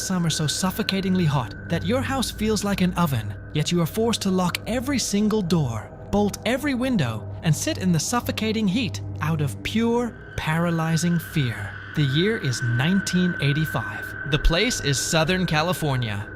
summer so suffocatingly hot that your house feels like an oven, yet you are forced to lock every single door, bolt every window, and sit in the suffocating heat out of pure, paralyzing fear. The year is 1985. The place is Southern California.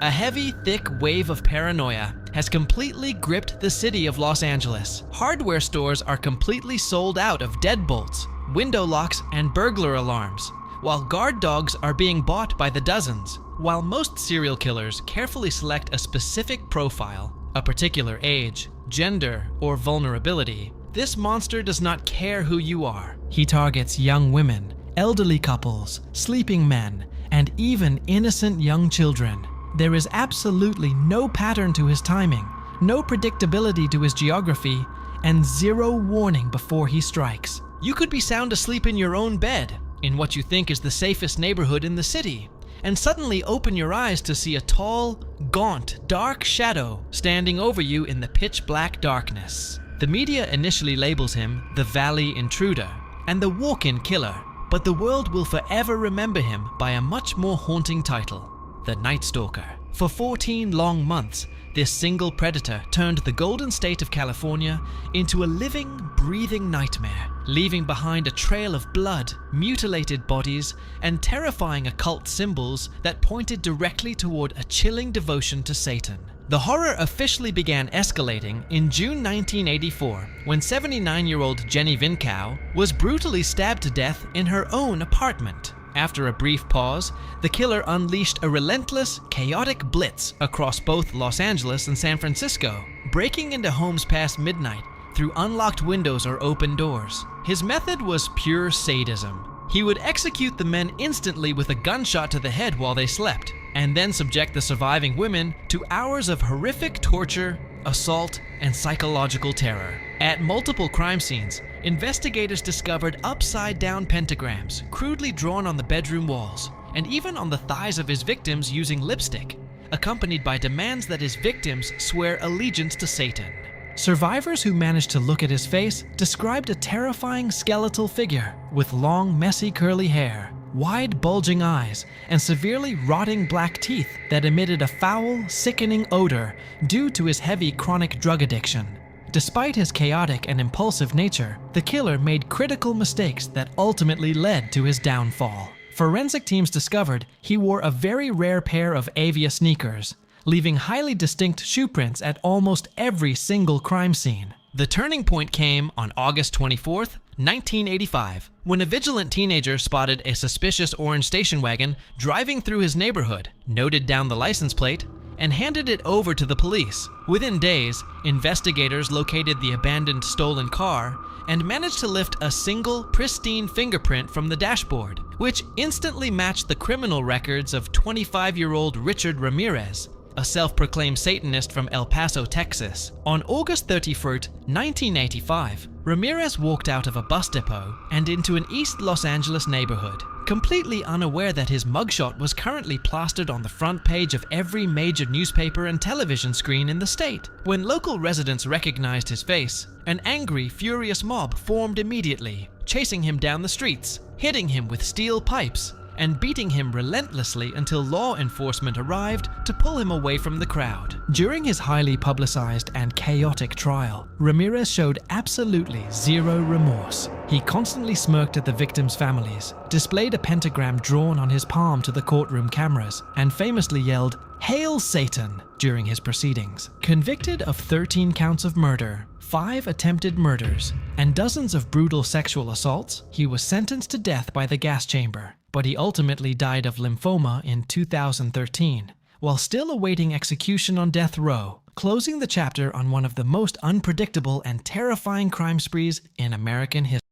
A heavy, thick wave of paranoia has completely gripped the city of Los Angeles. Hardware stores are completely sold out of deadbolts, window locks, and burglar alarms, while guard dogs are being bought by the dozens. While most serial killers carefully select a specific profile, a particular age, gender, or vulnerability, this monster does not care who you are. He targets young women, elderly couples, sleeping men, and even innocent young children. There is absolutely no pattern to his timing, no predictability to his geography, and zero warning before he strikes. You could be sound asleep in your own bed, in what you think is the safest neighborhood in the city, and suddenly open your eyes to see a tall, gaunt, dark shadow standing over you in the pitch-black darkness. The media initially labels him the Valley Intruder and the walk-in killer, but the world will forever remember him by a much more haunting title: the Night Stalker. For 14 long months, this single predator turned the golden state of California into a living, breathing nightmare, leaving behind a trail of blood, mutilated bodies, and terrifying occult symbols that pointed directly toward a chilling devotion to Satan. The horror officially began escalating in June 1984 when 79-year-old Jenny Vincow was brutally stabbed to death in her own apartment. After a brief pause, the killer unleashed a relentless, chaotic blitz across both Los Angeles and San Francisco, breaking into homes past midnight through unlocked windows or open doors. His method was pure sadism. He would execute the men instantly with a gunshot to the head while they slept, and then subject the surviving women to hours of horrific torture, assault, and psychological terror. At multiple crime scenes, investigators discovered upside-down pentagrams crudely drawn on the bedroom walls, and even on the thighs of his victims using lipstick, accompanied by demands that his victims swear allegiance to Satan. Survivors who managed to look at his face described a terrifying skeletal figure with long, messy, curly hair, wide, bulging eyes, and severely rotting black teeth that emitted a foul, sickening odor due to his heavy chronic drug addiction. Despite his chaotic and impulsive nature, the killer made critical mistakes that ultimately led to his downfall. Forensic teams discovered he wore a very rare pair of Avia sneakers, leaving highly distinct shoe prints at almost every single crime scene. The turning point came on August 24th, 1985, when a vigilant teenager spotted a suspicious orange station wagon driving through his neighborhood, noted down the license plate, and handed it over to the police. Within days, investigators located the abandoned stolen car and managed to lift a single, pristine fingerprint from the dashboard, which instantly matched the criminal records of 25-year-old Richard Ramirez, a self-proclaimed Satanist from El Paso, Texas. On August 31st, 1985, Ramirez walked out of a bus depot and into an East Los Angeles neighborhood, completely unaware that his mugshot was currently plastered on the front page of every major newspaper and television screen in the state. When local residents recognized his face, an angry, furious mob formed immediately, chasing him down the streets, hitting him with steel pipes, and beating him relentlessly until law enforcement arrived to pull him away from the crowd. During his highly publicized and chaotic trial, Ramirez showed absolutely zero remorse. He constantly smirked at the victims' families, displayed a pentagram drawn on his palm to the courtroom cameras, and famously yelled, "Hail Satan!" during his proceedings. Convicted of 13 counts of murder, 5 attempted murders, and dozens of brutal sexual assaults, he was sentenced to death by the gas chamber, but he ultimately died of lymphoma in 2013, while still awaiting execution on death row, closing the chapter on one of the most unpredictable and terrifying crime sprees in American history.